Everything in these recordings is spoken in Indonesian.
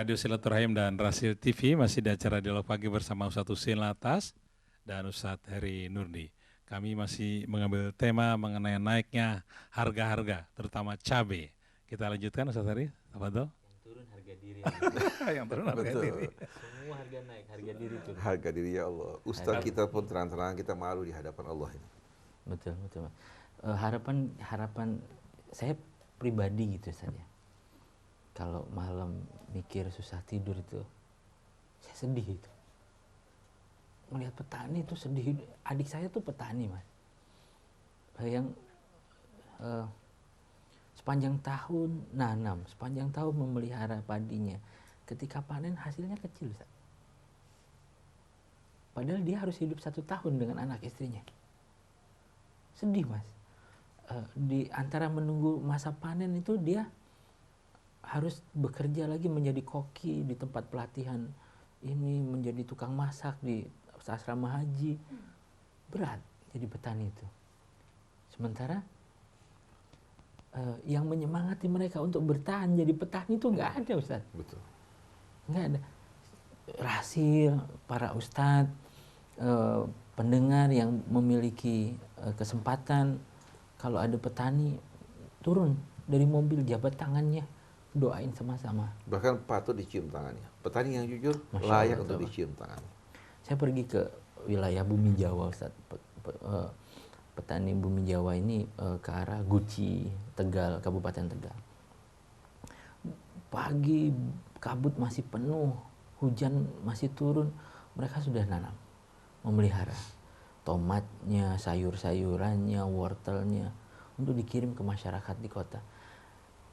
Radio Silaturahim dan Rasil TV masih di acara Dialog Pagi bersama Ustadz Husin Latas dan Ustadz Heri Nurdi. Kami masih mengambil tema mengenai naiknya harga-harga, terutama cabai. Kita lanjutkan Ustadz Heri, tafadhol. Yang turun harga diri. Yang turun harga diri. Semua harga naik, harga diri turun. Harga diri ya Allah. Ustadz kita pun terang-terangan kita malu di hadapan Allah ini. Betul, betul. Harapan saya pribadi gitu saja. Kalau malam mikir susah tidur itu, saya sedih itu. Melihat petani itu sedih. Adik saya tuh petani, Mas. Yang sepanjang tahun nanam, sepanjang tahun memelihara padinya. Ketika panen hasilnya kecil, Ustaz. Padahal dia harus hidup 1 tahun dengan anak istrinya. Sedih, Mas. Di antara menunggu masa panen itu dia harus bekerja lagi menjadi koki di tempat pelatihan ini, menjadi tukang masak di asrama haji. Berat jadi petani itu. Sementara yang menyemangati mereka untuk bertahan jadi petani itu nggak ada, Ustaz. Betul. Nggak ada. Rasil, para ustadz, pendengar yang memiliki kesempatan, kalau ada petani turun dari mobil, jabat tangannya, doain sama-sama. Bahkan patut dicium tangannya. Petani yang jujur Masya layak Allah, untuk Allah. dicium tangannya. Saya pergi ke wilayah Bumi Jawa, Ustaz. Petani Bumi Jawa ini ke arah Guci, Tegal, Kabupaten Tegal. Pagi kabut masih penuh, hujan masih turun, mereka sudah nanam, memelihara tomatnya, sayur-sayurannya, wortelnya untuk dikirim ke masyarakat di kota.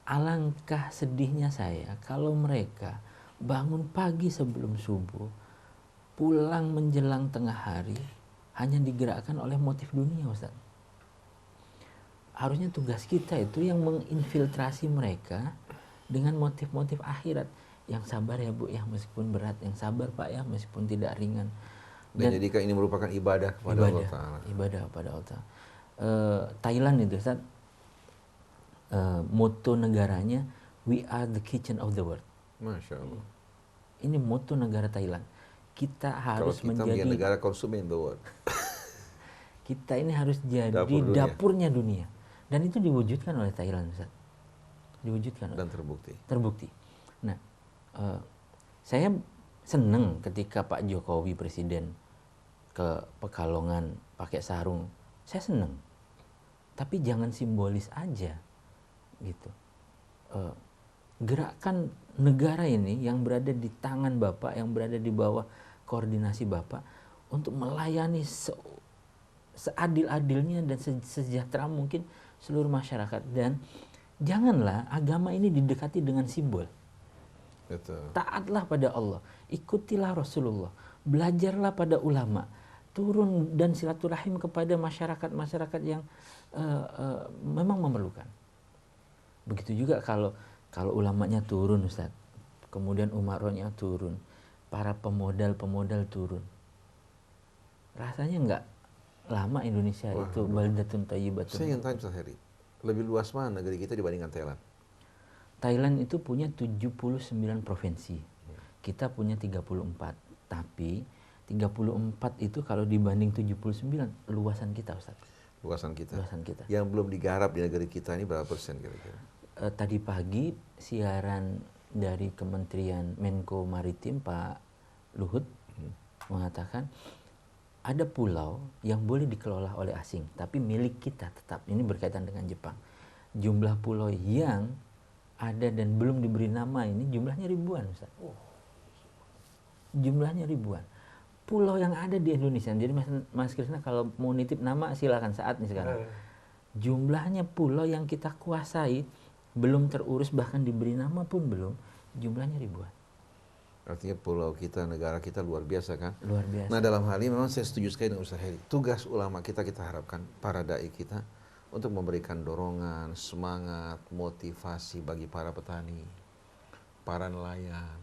Alangkah sedihnya saya kalau mereka bangun pagi sebelum subuh, pulang menjelang tengah hari, hanya digerakkan oleh motif dunia, Ustaz. Harusnya tugas kita itu yang menginfiltrasi mereka dengan motif-motif akhirat. Yang sabar ya Bu ya, meskipun berat, yang sabar Pak ya, meskipun tidak ringan. Dan jadikan ini merupakan ibadah kepada Allah Ta'ala. Ibadah kepada Allah Ta'ala. Thailand itu, Ustaz, moto negaranya, we are the kitchen of the world. Masya Allah. Ini moto negara Thailand. Kita harus Kalau kita menjadi negara konsumen the world. Kita ini harus jadi Dapurnya. dapurnya dunia. Dan itu diwujudkan oleh Thailand, Ustaz. Diwujudkan. Dan terbukti. Terbukti. Nah, saya senang ketika Pak Jokowi presiden ke Pekalongan pakai sarung. Saya senang. Tapi jangan simbolis aja, gitu. Gerakan negara ini yang berada di tangan Bapak, yang berada di bawah koordinasi Bapak, untuk melayani seadil-adilnya dan sejahtera mungkin seluruh masyarakat. Dan janganlah agama ini didekati dengan simbol. Betul. Taatlah pada Allah, ikutilah Rasulullah, belajarlah pada ulama, turun dan silaturahim kepada masyarakat-masyarakat yang memang memerlukan. Begitu juga kalau ulamanya turun, Ustaz, kemudian umarohnya turun, para pemodal turun, rasanya nggak lama Indonesia itu baldatun thayyibatun. Saya ingin tanya Ustaz Heri, lebih luas mana negeri kita dibandingkan Thailand? Thailand itu punya 79 provinsi, kita punya 34, tapi 34 itu kalau dibanding 79 luasan kita, Ustaz. Luasan kita. Luasan kita. Yang belum digarap di negeri kita ini berapa persen kira-kira? Tadi pagi siaran dari Kementerian Menko Maritim Pak Luhut mengatakan ada pulau yang boleh dikelola oleh asing tapi milik kita tetap. Ini berkaitan dengan Jepang. Jumlah pulau yang ada dan belum diberi nama ini jumlahnya ribuan, Ustaz. Jumlahnya ribuan. Pulau yang ada di Indonesia. Jadi Mas Krisna kalau mau nitip nama silakan saat ini sekarang. Jumlahnya pulau yang kita kuasai belum terurus, bahkan diberi nama pun belum, jumlahnya ribuan. Artinya pulau kita, negara kita luar biasa kan? Luar biasa. Nah dalam hal ini memang saya setuju sekali dengan Ustaz Heri. Tugas ulama kita harapkan, para da'i kita, untuk memberikan dorongan, semangat, motivasi bagi para petani, para nelayan,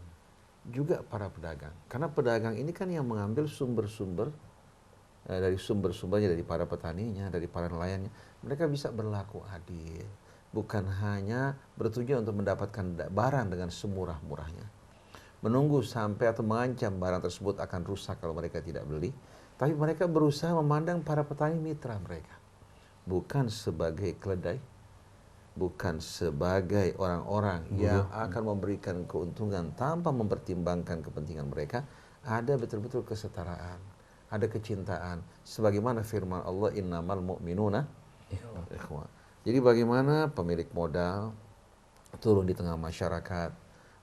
juga para pedagang. Karena pedagang ini kan yang mengambil sumber-sumber dari sumber-sumbernya, dari para petaninya, dari para nelayannya. Mereka bisa berlaku adil. Bukan hanya bertujuan untuk mendapatkan barang dengan semurah-murahnya. menunggu sampai atau mengancam barang tersebut akan rusak kalau mereka tidak beli. Tapi mereka berusaha memandang para petani mitra mereka. Bukan sebagai keledai, bukan sebagai orang-orang yang akan memberikan keuntungan tanpa mempertimbangkan kepentingan mereka. Ada betul-betul kesetaraan, ada kecintaan. Sebagaimana firman Allah, innamal mu'minuna ikhwah. Jadi bagaimana pemilik modal turun di tengah masyarakat,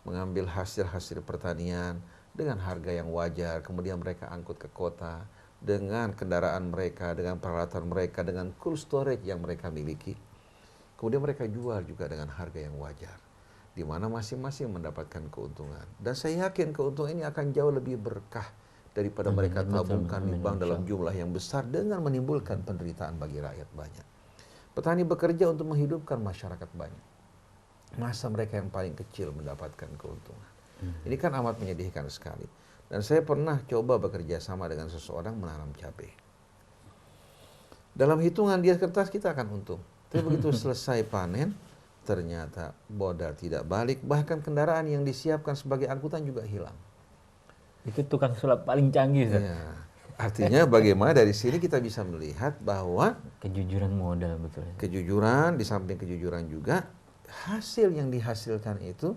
mengambil hasil-hasil pertanian dengan harga yang wajar, kemudian mereka angkut ke kota dengan kendaraan mereka, dengan peralatan mereka, dengan cold storage yang mereka miliki. Kemudian mereka jual juga dengan harga yang wajar, di mana masing-masing mendapatkan keuntungan. Dan saya yakin keuntungan ini akan jauh lebih berkah daripada mereka tabungkan di bank dalam jumlah yang besar dengan menimbulkan penderitaan bagi rakyat banyak. Petani bekerja untuk menghidupkan masyarakat banyak. Masa mereka yang paling kecil mendapatkan keuntungan. Ini kan amat menyedihkan sekali. Dan saya pernah coba bekerja sama dengan seseorang menanam cabai. Dalam hitungan di kertas kita akan untung. Tapi begitu selesai panen, ternyata modal tidak balik, bahkan kendaraan yang disiapkan sebagai angkutan juga hilang. Itu tukang sulap paling canggih, Ustaz. Ya. Artinya bagaimana dari sini kita bisa melihat bahwa Kejujuran modal, betul. kejujuran, di samping kejujuran juga, hasil yang dihasilkan itu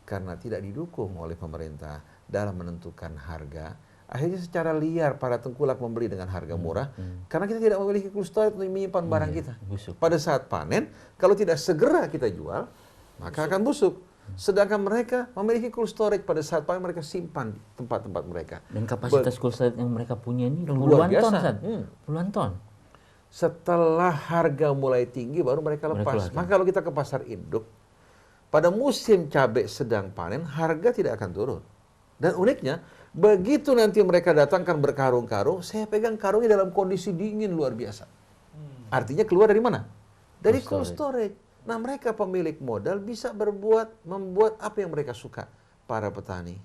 karena tidak didukung oleh pemerintah dalam menentukan harga, akhirnya secara liar para tengkulak membeli dengan harga murah karena kita tidak memiliki cold storage untuk menyimpan barang kita. Busuk. Pada saat panen, kalau tidak segera kita jual, maka akan busuk. Sedangkan mereka memiliki cold storage pada saat panen, mereka simpan di tempat-tempat mereka. Dan kapasitas cold storage yang mereka punya ini Luar puluhan biasa. ton, Ustaz. Puluhan ton. Setelah harga mulai tinggi baru mereka lepas. Maka kalau kita ke pasar induk, pada musim cabai sedang panen, harga tidak akan turun. Dan uniknya, begitu nanti mereka datangkan berkarung-karung, saya pegang karungnya dalam kondisi dingin luar biasa. Artinya keluar dari mana? Dari cold storage. Nah, mereka pemilik modal bisa membuat apa yang mereka suka. Para petani,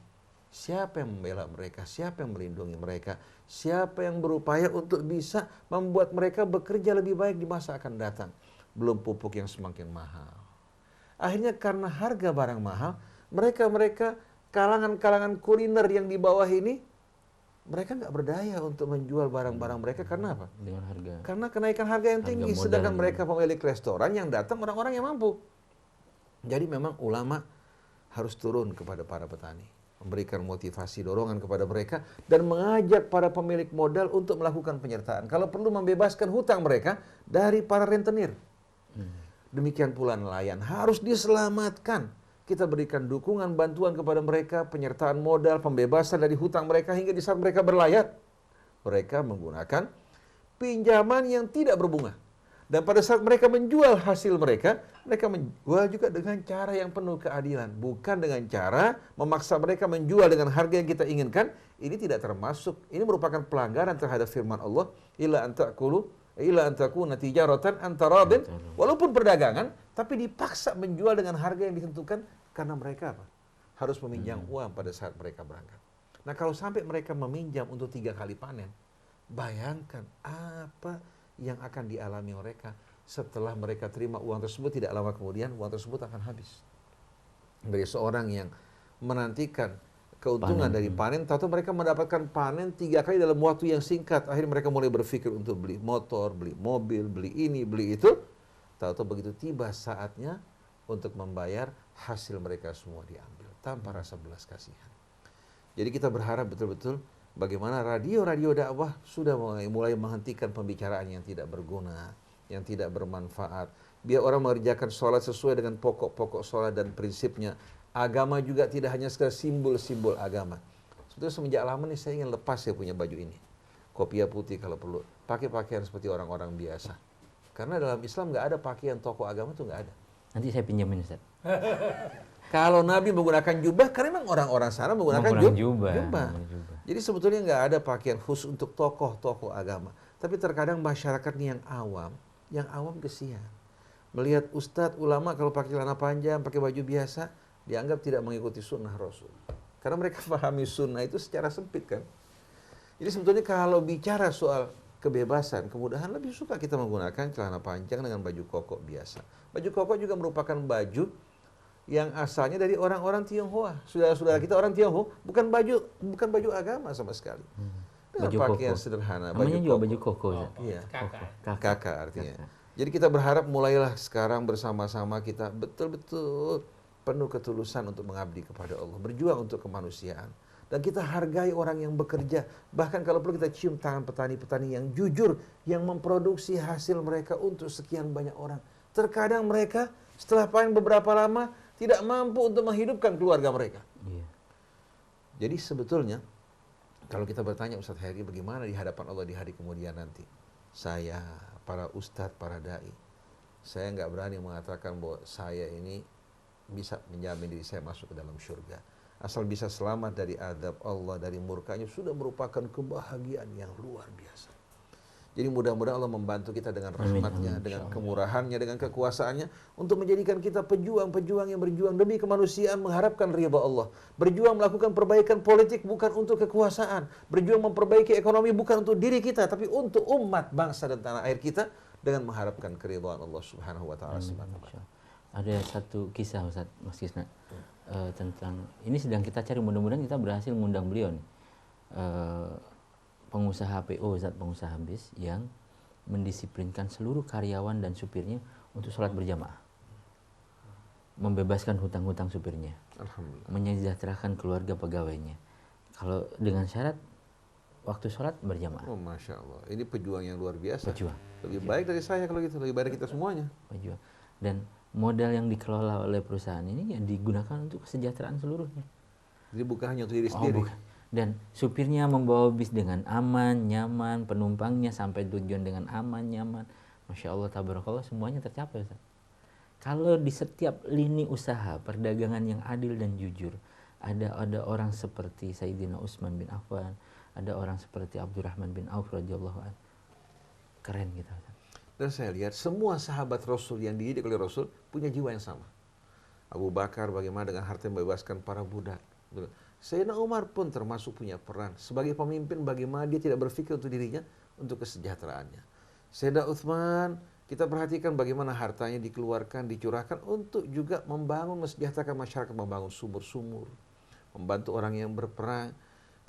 siapa yang membela mereka, siapa yang melindungi mereka, siapa yang berupaya untuk bisa membuat mereka bekerja lebih baik di masa akan datang. Belum pupuk yang semakin mahal. Akhirnya karena harga barang mahal, mereka kalangan-kalangan kuliner yang di bawah ini, mereka nggak berdaya untuk menjual barang-barang mereka. Karena apa? Dengan harga. Karena kenaikan harga yang tinggi. Sedangkan mereka pemilik restoran yang datang orang-orang yang mampu. Jadi memang ulama harus turun kepada para petani, memberikan motivasi, dorongan kepada mereka, dan mengajak para pemilik modal untuk melakukan penyertaan. Kalau perlu membebaskan hutang mereka dari para rentenir. Demikian pula nelayan harus diselamatkan. Kita berikan dukungan, bantuan kepada mereka, penyertaan modal, pembebasan dari hutang mereka, hingga di saat mereka berlayar, mereka menggunakan pinjaman yang tidak berbunga. Dan pada saat mereka menjual hasil mereka menjual juga dengan cara yang penuh keadilan. Bukan dengan cara memaksa mereka menjual dengan harga yang kita inginkan. Ini tidak termasuk, ini merupakan pelanggaran terhadap firman Allah, illa antakuna tijaratan antaradin. Walaupun perdagangan, tapi dipaksa menjual dengan harga yang ditentukan karena mereka apa? Harus meminjam uang pada saat mereka berangkat. Nah, kalau sampai mereka meminjam untuk 3 kali panen, bayangkan apa yang akan dialami mereka setelah mereka terima uang tersebut. Tidak lama kemudian uang tersebut akan habis. Dari seorang yang menantikan keuntungan dari panen, tahu mereka mendapatkan panen 3 kali dalam waktu yang singkat. Akhirnya mereka mulai berpikir untuk beli motor, beli mobil, beli ini, beli itu. Tahu begitu tiba saatnya untuk membayar, hasil mereka semua diambil tanpa rasa belas kasihan. Jadi kita berharap betul-betul bagaimana radio-radio dakwah sudah mulai menghentikan pembicaraan yang tidak berguna, yang tidak bermanfaat. Biar orang mengerjakan sholat sesuai dengan pokok-pokok sholat dan prinsipnya. Agama juga tidak hanya sekedar simbol-simbol agama. Sebetulnya semenjak lama nih saya ingin lepas saya punya baju ini. Kopiah putih kalau perlu. Pakai pakaian seperti orang-orang biasa. Karena dalam Islam nggak ada pakaian tokoh agama itu nggak ada. Nanti saya pinjamin, Ustaz. Kalau Nabi menggunakan jubah, karena memang orang-orang sana menggunakan jubah. Jadi sebetulnya nggak ada pakaian khusus untuk tokoh-tokoh agama. Tapi terkadang masyarakat yang awam kesian. Melihat ustadz, ulama kalau pakai celana panjang, pakai baju biasa, dianggap tidak mengikuti sunnah Rasul. Karena mereka pahami sunnah itu secara sempit kan. Jadi sebetulnya kalau bicara soal kebebasan, kemudahan, lebih suka kita menggunakan celana panjang dengan baju koko biasa. Baju koko juga merupakan baju yang asalnya dari orang-orang Tionghoa. Saudara-saudara kita orang Tionghoa bukan baju agama sama sekali. Dengan Baju pakaian koko. sederhana, Namanya juga baju koko. koko. Ustaz. Iya, Kakak. kakak artinya. Jadi kita berharap mulailah sekarang bersama-sama kita betul-betul penuh ketulusan untuk mengabdi kepada Allah, berjuang untuk kemanusiaan. Dan kita hargai orang yang bekerja. Bahkan kalau perlu kita cium tangan petani-petani yang jujur, yang memproduksi hasil mereka untuk sekian banyak orang. Terkadang mereka setelah panen beberapa lama tidak mampu untuk menghidupkan keluarga mereka. Iya. Jadi sebetulnya kalau kita bertanya Ustadz Heri bagaimana di hadapan Allah di hari kemudian nanti, saya, para ustadz, para dai, saya nggak berani mengatakan bahwa saya ini bisa menjamin diri saya masuk ke dalam surga. Asal bisa selamat dari azab Allah, dari murkanya, sudah merupakan kebahagiaan yang luar biasa. Jadi mudah-mudahan Allah membantu kita dengan rahmatnya, dengan kemurahannya, dengan kekuasaannya, untuk menjadikan kita pejuang-pejuang yang berjuang demi kemanusiaan, mengharapkan ridha Allah. Berjuang melakukan perbaikan politik bukan untuk kekuasaan. Berjuang memperbaiki ekonomi bukan untuk diri kita, tapi untuk umat, bangsa, dan tanah air kita, dengan mengharapkan keridhaan Allah Subhanahu wa Ta'ala. Ada satu kisah Ustaz, Mas Kisna, tentang ini sedang kita cari, mudah-mudahan kita berhasil mengundang beliau nih. Pengusaha PO, Ustaz, pengusaha bis yang mendisiplinkan seluruh karyawan dan supirnya untuk sholat berjamaah, membebaskan hutang-hutang supirnya, Alhamdulillah. menyejahterakan keluarga pegawainya. Kalau dengan syarat waktu sholat berjamaah. Oh, Masya Allah. Ini pejuang yang luar biasa. Pejuang. Lebih baik dari saya kalau gitu, lebih baik dari kita semuanya. Pejuang. Dan modal yang dikelola oleh perusahaan ini ya digunakan untuk kesejahteraan seluruhnya. Jadi bukan hanya untuk diri Oh, sendiri. bukan. Dan supirnya membawa bis dengan aman, nyaman, penumpangnya sampai tujuan dengan aman, nyaman. Masya Allah, tabarakallah, semuanya tercapai, Ustaz. Kalau di setiap lini usaha perdagangan yang adil dan jujur, ada orang seperti Sayyidina Utsman bin Affan, ada orang seperti Abdurrahman bin Auf radhiyallahu anhu. Keren gitu, Ustaz. Dan saya lihat semua sahabat Rasul yang dididik oleh Rasul punya jiwa yang sama. Abu Bakar bagaimana dengan harta membebaskan para budak. Sayyidina Umar pun termasuk punya peran. Sebagai pemimpin bagaimana dia tidak berpikir untuk dirinya, untuk kesejahteraannya. Sayyidina Utsman, kita perhatikan bagaimana hartanya dikeluarkan, dicurahkan untuk juga membangun, mensejahterakan masyarakat, membangun sumur-sumur, membantu orang yang berperang.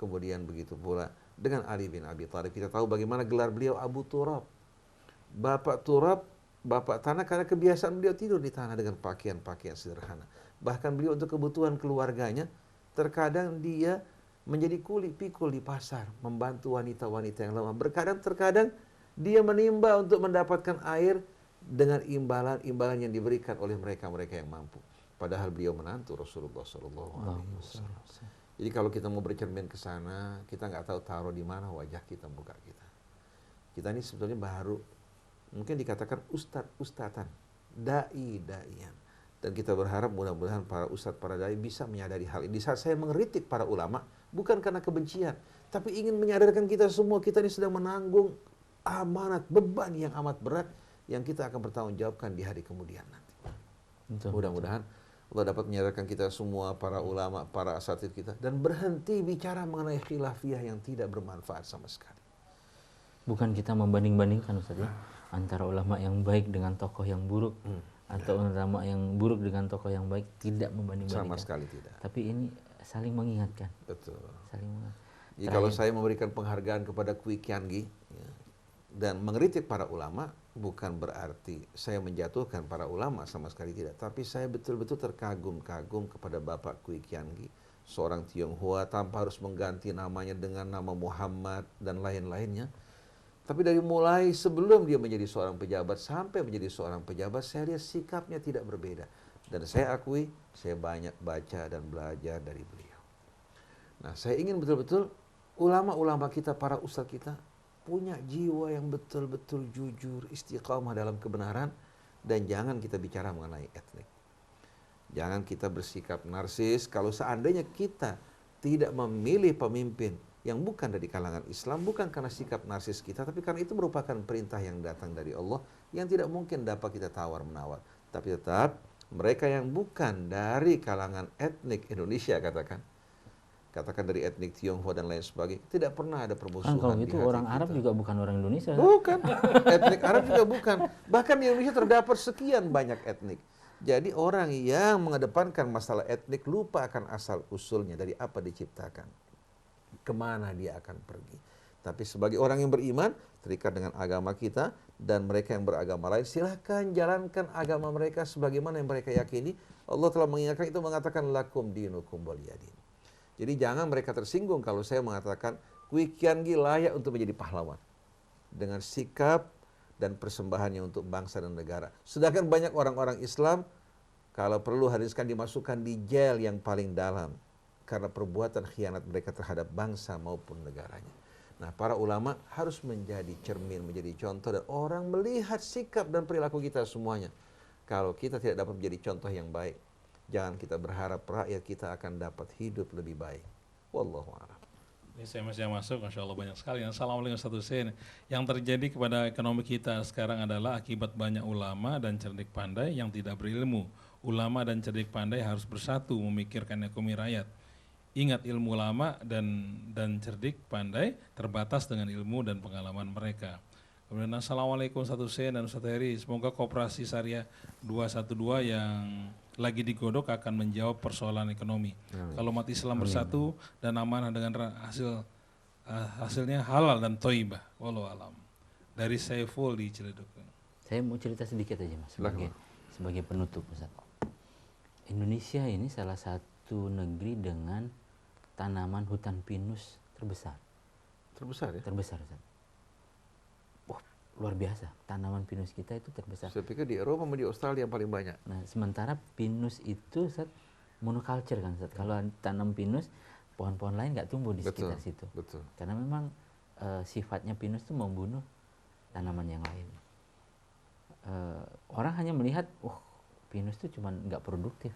Kemudian begitu pula dengan Ali bin Abi Thalib. Kita tahu bagaimana gelar beliau Abu Turab. Bapak Turab, bapak tanah, karena kebiasaan beliau tidur di tanah dengan pakaian-pakaian sederhana. Bahkan beliau untuk kebutuhan keluarganya, terkadang dia menjadi kuli pikul di pasar, membantu wanita-wanita yang lemah. Terkadang dia menimba untuk mendapatkan air dengan imbalan-imbalan yang diberikan oleh mereka-mereka yang mampu. Padahal beliau menantu Rasulullah SAW. Jadi kalau kita mau bercermin ke sana, kita nggak tahu taruh di mana wajah kita, muka kita. Kita ini sebetulnya baru, mungkin dikatakan ustadz-ustadzan, dai-daian. Dan kita berharap mudah-mudahan para ustadz, para dai bisa menyadari hal ini. Di saat saya mengkritik para ulama, bukan karena kebencian, tapi ingin menyadarkan kita semua, kita ini sedang menanggung amanat, beban yang amat berat, yang kita akan bertanggungjawabkan di hari kemudian nanti. Mudah-mudahan Allah dapat menyadarkan kita semua, para ulama, para asatidz kita, dan berhenti bicara mengenai khilafiyah yang tidak bermanfaat sama sekali. Bukan kita membanding-bandingkan, Ustaz, ya, antara ulama yang baik dengan tokoh yang buruk, atau ulama yang buruk dengan tokoh yang baik, tidak membanding-bandingkan. Sama sekali tidak. Tapi ini saling mengingatkan. Betul. Saling mengingatkan. Jadi kalau saya memberikan penghargaan kepada Kwi Kian Gi, ya, dan mengkritik para ulama, bukan berarti saya menjatuhkan para ulama, sama sekali tidak. Tapi saya betul-betul terkagum-kagum kepada Bapak Kwi Kian Gi, seorang Tionghoa tanpa harus mengganti namanya dengan nama Muhammad dan lain-lainnya. Tapi dari mulai sebelum dia menjadi seorang pejabat sampai menjadi seorang pejabat, saya lihat sikapnya tidak berbeda. Dan saya akui, saya banyak baca dan belajar dari beliau. Nah, saya ingin betul-betul ulama-ulama kita, para ustadz kita, punya jiwa yang betul-betul jujur, istiqamah dalam kebenaran, dan jangan kita bicara mengenai etnik. Jangan kita bersikap narsis. Kalau seandainya kita tidak memilih pemimpin yang bukan dari kalangan Islam, bukan karena sikap narsis kita, tapi karena itu merupakan perintah yang datang dari Allah, yang tidak mungkin dapat kita tawar-menawar. Tapi tetap mereka yang bukan dari kalangan etnik Indonesia, katakan dari etnik Tionghoa dan lain sebagainya, tidak pernah ada permusuhan. Kalau itu di hati orang kita. Arab juga bukan orang Indonesia. Bukan, etnik Arab juga bukan. Bahkan di Indonesia terdapat sekian banyak etnik. Jadi orang yang mengedepankan masalah etnik lupa akan asal usulnya dari apa diciptakan, kemana dia akan pergi. Tapi sebagai orang yang beriman, terikat dengan agama kita, dan mereka yang beragama lain, silahkan jalankan agama mereka sebagaimana yang mereka yakini. Allah telah mengingatkan itu, mengatakan lakum dinukum waliyadin. Jadi jangan mereka tersinggung kalau saya mengatakan Kwi Kian Gi layak untuk menjadi pahlawan dengan sikap dan persembahannya untuk bangsa dan negara. Sedangkan banyak orang-orang Islam kalau perlu haruskan dimasukkan di jel yang paling dalam karena perbuatan khianat mereka terhadap bangsa maupun negaranya. Nah, para ulama harus menjadi cermin, menjadi contoh, dan orang melihat sikap dan perilaku kita semuanya. Kalau kita tidak dapat menjadi contoh yang baik, jangan kita berharap rakyat kita akan dapat hidup lebih baik. Wallahu a'lam. Ini saya masih masuk, Masya Allah banyak sekali. Assalamualaikum Ustaz Hussein. Yang terjadi kepada ekonomi kita sekarang adalah akibat banyak ulama dan cerdik pandai yang tidak berilmu. Ulama dan cerdik pandai harus bersatu memikirkan ekonomi rakyat. Ingat, ilmu ulama dan cerdik pandai terbatas dengan ilmu dan pengalaman mereka. Kemudian Assalamualaikum Ustaz Hussein dan Ustaz Heri. Semoga Koperasi Syariah 212 yang lagi digodok akan menjawab persoalan ekonomi. Kalau umat Islam bersatu dan amanah dengan hasilnya halal dan thayyibah. Wallahu alam. Dari Saiful di Ciledug. Saya mau cerita sedikit aja Mas sebagai penutup Ustaz. Indonesia ini salah satu negeri dengan tanaman hutan pinus terbesar. Terbesar ya? Terbesar Ustaz. Wah, luar biasa. Tanaman pinus kita itu terbesar. Saya pikir di Eropa sama di Australia yang paling banyak. Nah, sementara pinus itu Ustaz, monoculture kan Ustaz. Kalau tanam pinus, pohon-pohon lain nggak tumbuh di sekitar situ. Betul. Karena memang sifatnya pinus itu membunuh tanaman yang lain. Orang hanya melihat, pinus itu cuma nggak produktif.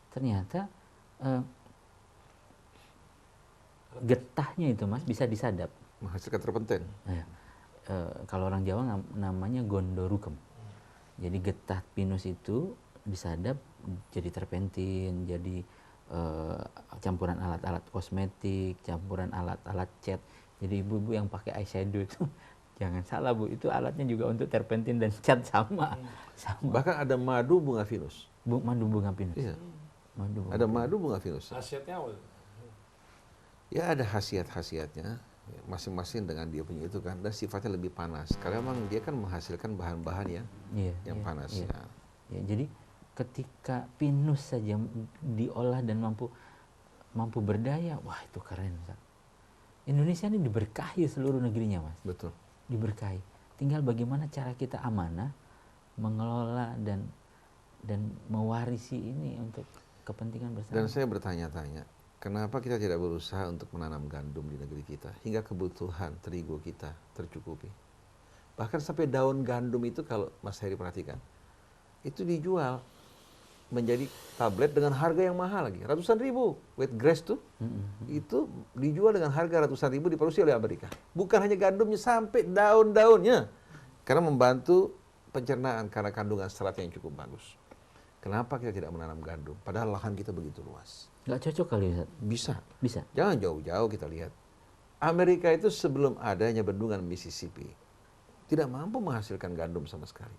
Ternyata getahnya itu Mas bisa disadap. Menghasilkan terpenting. Kalau orang Jawa namanya gondorukem. Jadi getah pinus itu disadap jadi terpentin, jadi campuran alat-alat kosmetik, campuran alat-alat cat. Jadi ibu-ibu yang pakai eyeshadow itu jangan salah Bu, itu alatnya juga untuk terpentin dan cat sama. Bahkan ada madu bunga pinus. Madu bunga pinus. Iya. Ada madu bunga pinus. Khasiatnya apa? Ya ada khasiat-khasiatnya, masing-masing dengan dia punya itu kan, dan sifatnya lebih panas. Karena memang dia kan menghasilkan bahan-bahan yang panas. Iya. Ya, jadi ketika pinus saja diolah dan mampu berdaya, wah itu keren Ustaz. Indonesia ini diberkahi seluruh negerinya Mas. Betul. Diberkahi. Tinggal bagaimana cara kita amanah mengelola dan mewarisi ini untuk kepentingan bersama. Dan saya bertanya-tanya, kenapa kita tidak berusaha untuk menanam gandum di negeri kita hingga kebutuhan terigu kita tercukupi? Bahkan sampai daun gandum itu kalau Mas Heri perhatikan, itu dijual menjadi tablet dengan harga yang mahal lagi, ratusan ribu. Wheatgrass tuh, itu dijual dengan harga ratusan ribu, diproduksi oleh Amerika. Bukan hanya gandumnya, sampai daun-daunnya. Karena membantu pencernaan, karena kandungan serat yang cukup bagus. Kenapa kita tidak menanam gandum? Padahal lahan kita begitu luas. Nggak cocok kali Ustaz? Bisa. Jangan jauh-jauh kita lihat. Amerika itu sebelum adanya bendungan Mississippi, tidak mampu menghasilkan gandum sama sekali.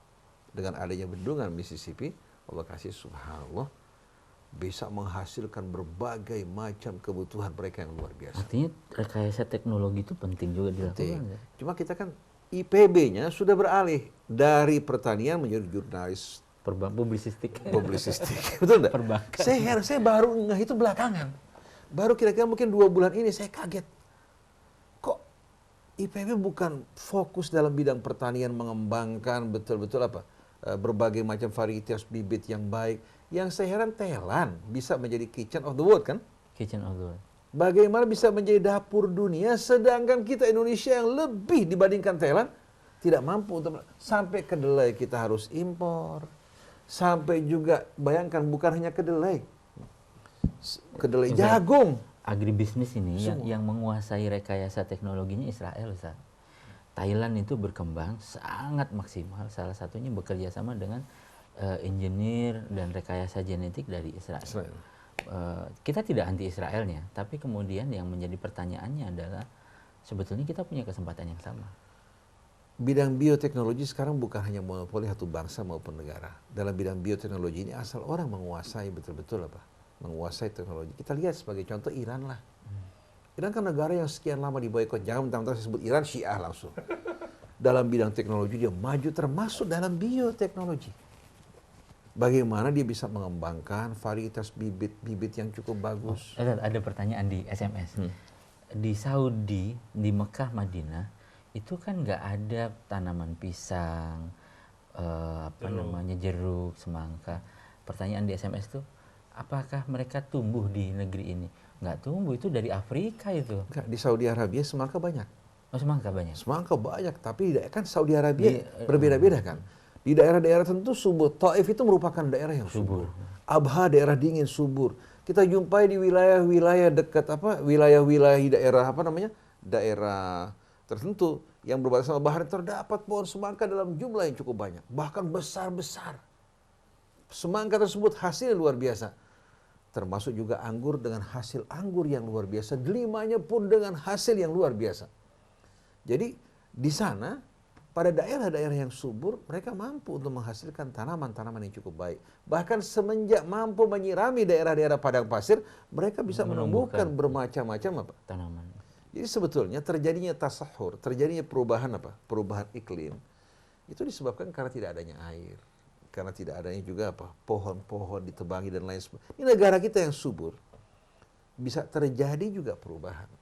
Dengan adanya bendungan Mississippi, Allah kasih subhanallah, bisa menghasilkan berbagai macam kebutuhan mereka yang luar biasa. Artinya rekayasa teknologi itu penting juga dilakukan. Ya? Cuma kita kan IPB-nya sudah beralih dari pertanian menjadi jurnalis publisistik. Betul enggak? Perbankan. Saya baru ngeh itu belakangan. Baru kira-kira mungkin 2 bulan ini saya kaget. Kok IPB bukan fokus dalam bidang pertanian, mengembangkan betul-betul berbagai macam varietas bibit yang baik. Yang saya heran Thailand bisa menjadi kitchen of the world kan? Kitchen of the world. Bagaimana bisa menjadi dapur dunia, sedangkan kita Indonesia yang lebih dibandingkan Thailand tidak mampu untuk sampai kedelai kita harus impor. Sampai juga bayangkan bukan hanya kedelai jagung. Agribisnis ini yang menguasai rekayasa teknologinya Israel Ustaz. Thailand itu berkembang sangat maksimal, salah satunya bekerja sama dengan engineer dan rekayasa genetik dari Israel. Kita tidak anti Israelnya, tapi kemudian yang menjadi pertanyaannya adalah sebetulnya kita punya kesempatan yang sama. Bidang bioteknologi sekarang bukan hanya monopoli satu bangsa maupun negara. Dalam bidang bioteknologi ini asal orang menguasai betul-betul apa? Menguasai teknologi. Kita lihat sebagai contoh Iran lah. Iran kan negara yang sekian lama diboikot. Jangan mentang-mentang saya sebut Iran Syiah langsung. Dalam bidang teknologi dia maju termasuk dalam bioteknologi. Bagaimana dia bisa mengembangkan varietas bibit-bibit yang cukup bagus. Ada pertanyaan di SMS. Di Saudi, di Mekah, Madinah, itu kan nggak ada tanaman pisang, jeruk, semangka. Pertanyaan di SMS itu, apakah mereka tumbuh di negeri ini? Nggak tumbuh, itu dari Afrika itu. Enggak, di Saudi Arabia semangka banyak. Oh, semangka banyak. Semangka banyak, tapi kan Saudi Arabia berbeda-beda kan. Di daerah-daerah tertentu subur. Taif itu merupakan daerah yang subur. Abha daerah dingin subur. Kita jumpai di wilayah-wilayah dekat wilayah-wilayah daerah daerah tertentu yang berbatasan sama Bahrain terdapat pohon semangka dalam jumlah yang cukup banyak, bahkan besar-besar. Semangka tersebut hasilnya luar biasa. Termasuk juga anggur dengan hasil anggur yang luar biasa, delimanya pun dengan hasil yang luar biasa. Jadi di sana pada daerah-daerah yang subur mereka mampu untuk menghasilkan tanaman-tanaman yang cukup baik. Bahkan semenjak mampu menyirami daerah-daerah padang pasir, mereka bisa menumbuhkan bermacam-macam tanaman. Jadi sebetulnya terjadinya tasahur, terjadinya perubahan perubahan iklim, itu disebabkan karena tidak adanya air, karena tidak adanya juga pohon-pohon ditebangi dan lain sebagainya. Ini negara kita yang subur, bisa terjadi juga perubahan.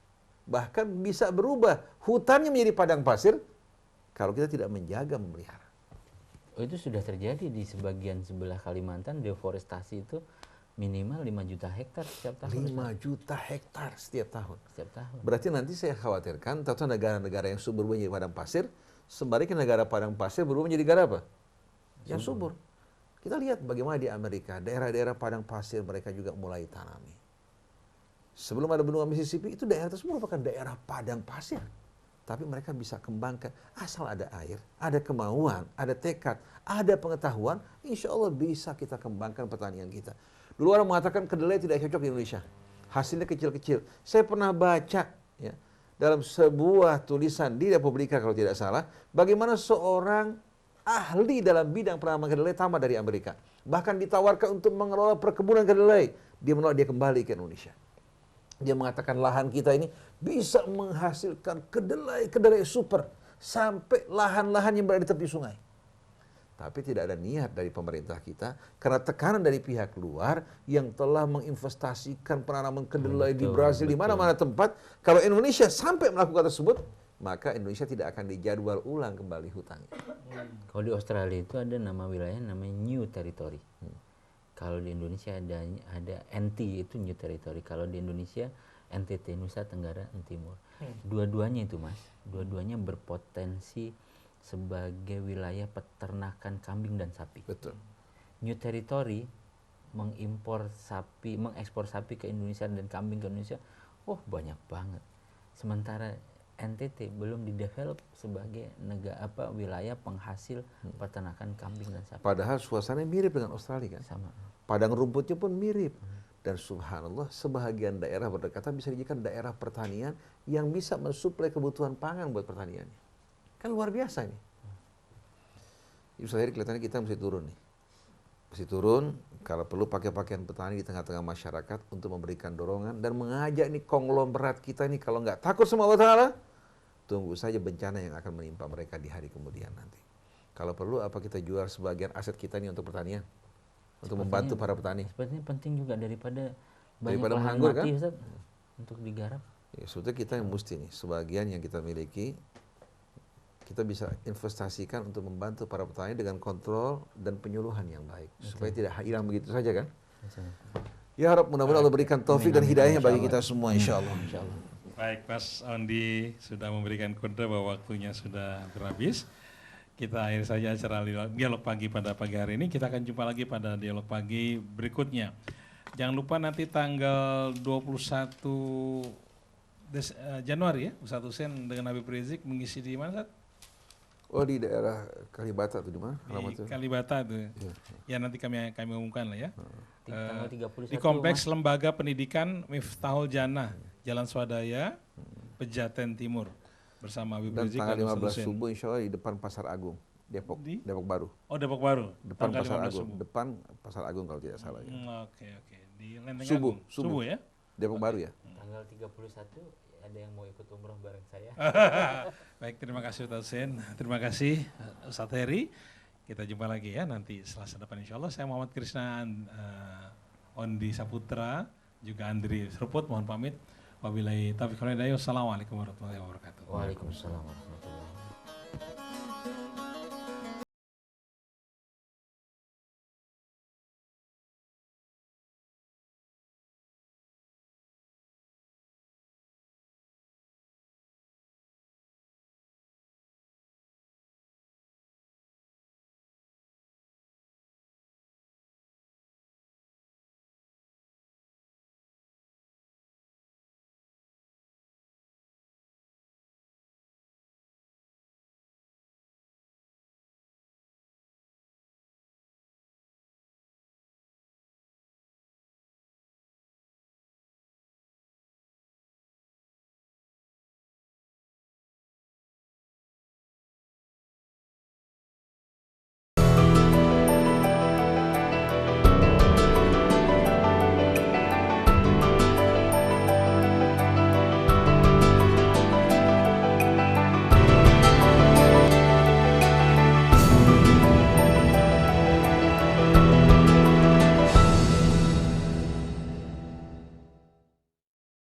Bahkan bisa berubah hutannya menjadi padang pasir kalau kita tidak menjaga, memelihara. Oh, itu sudah terjadi di sebagian sebelah Kalimantan, deforestasi itu minimal 5 juta hektar setiap tahun. 5 juta hektar setiap tahun. Setiap tahun. Berarti nanti saya khawatirkan, tahu negara-negara yang subur menjadi padang pasir, sebaliknya negara padang pasir berubah menjadi negara apa? Yang subur. Kita lihat bagaimana di Amerika, daerah-daerah padang pasir mereka juga mulai tanami. Sebelum ada bendungan Mississippi, itu daerah tersebut merupakan daerah padang pasir. Tapi mereka bisa kembangkan, asal ada air, ada kemauan, ada tekad, ada pengetahuan, insya Allah bisa kita kembangkan pertanian kita. Dulu orang mengatakan kedelai tidak cocok di Indonesia. Hasilnya kecil-kecil. Saya pernah baca ya, dalam sebuah tulisan di Republika kalau tidak salah, bagaimana seorang ahli dalam bidang penanaman kedelai tamat dari Amerika. Bahkan ditawarkan untuk mengelola perkebunan kedelai. Dia menolak, dia kembali ke Indonesia. Dia mengatakan lahan kita ini bisa menghasilkan kedelai super. Sampai lahan-lahan yang berada di tepi sungai. Tapi tidak ada niat dari pemerintah kita karena tekanan dari pihak luar yang telah menginvestasikan penanaman kedelai di Brasil, di mana-mana tempat. Kalau Indonesia sampai melakukan tersebut, maka Indonesia tidak akan dijadwal ulang kembali hutannya. Kalau di Australia itu ada nama wilayah namanya New Territory. Kalau di Indonesia ada NT itu New Territory. Kalau di Indonesia NTT, Nusa Tenggara Timur. Dua-duanya itu Mas, dua-duanya berpotensi sebagai wilayah peternakan kambing dan sapi. Betul. New Territory mengekspor sapi ke Indonesia dan kambing ke Indonesia, banyak banget. Sementara NTT belum didevelop sebagai wilayah penghasil peternakan kambing dan sapi. Padahal suasananya mirip dengan Australia kan? Sama. Padang rumputnya pun mirip. Dan subhanallah sebahagian daerah berdekatan bisa dijadikan daerah pertanian yang bisa mensuplai kebutuhan pangan buat pertaniannya. Kan luar biasa nih. Ustaz Heri kelihatannya kita mesti turun nih. Mesti turun, kalau perlu pakai pakaian petani di tengah-tengah masyarakat untuk memberikan dorongan dan mengajak nih konglomerat kita nih kalau nggak takut sama Allah Ta'ala, tunggu saja bencana yang akan menimpa mereka di hari kemudian nanti. Kalau perlu apa kita jual sebagian aset kita nih untuk pertanian, untuk membantu para petani. Sepertinya penting juga daripada banyak Daripada lahan menganggur, mati kan? Ustaz, untuk digarap. Ya, sebetulnya kita yang mesti nih, sebagian yang kita miliki, kita bisa investasikan untuk membantu para petani dengan kontrol dan penyuluhan yang baik. Supaya tidak hilang begitu saja kan. Ya harap mudah-mudahan Allah berikan taufik dan hidayahnya bagi kita semua insya Allah. Baik, Mas Ondi sudah memberikan kode bahwa waktunya sudah habis. Kita akhiri saja acara dialog pagi pada pagi hari ini. Kita akan jumpa lagi pada dialog pagi berikutnya. Jangan lupa nanti tanggal 21 Januari ya, Ustadz Hussein dengan Habib Rizik mengisi di mana, Ustadz? Oh di daerah Kalibata tuh di mana? Di Kalibata tuh. Ya nanti kami umumkan lah ya. Tanggal 31 di Kompleks Lembaga Pendidikan Miftahul Jannah, Jalan Swadaya, Pejaten Timur. bersama Habib Dan Rizik tanggal dan Ustaz 15 Husin. subuh insya Allah di depan Pasar Agung, Depok, Di? Depok Baru. Oh, Depok Baru. Depan tanggal Pasar 15 Agung, subuh. depan Pasar Agung kalau tidak salah ya. Oke. Di Lenteng Subuh, Agung. subuh. ya. Depok Baru ya. Tanggal 31 ada yang mau ikut umroh bareng saya. Baik, terima kasih Ustaz Husin. Terima kasih Ustaz Heri. Kita jumpa lagi ya nanti Selasa depan insya Allah. Saya Muhammad Krisna Ondi Saputra, juga Andri Seruput, mohon pamit. Wabillahi taufiq wal hidayah. Wassalamualaikum warahmatullahi wabarakatuh. Waalaikumsalam.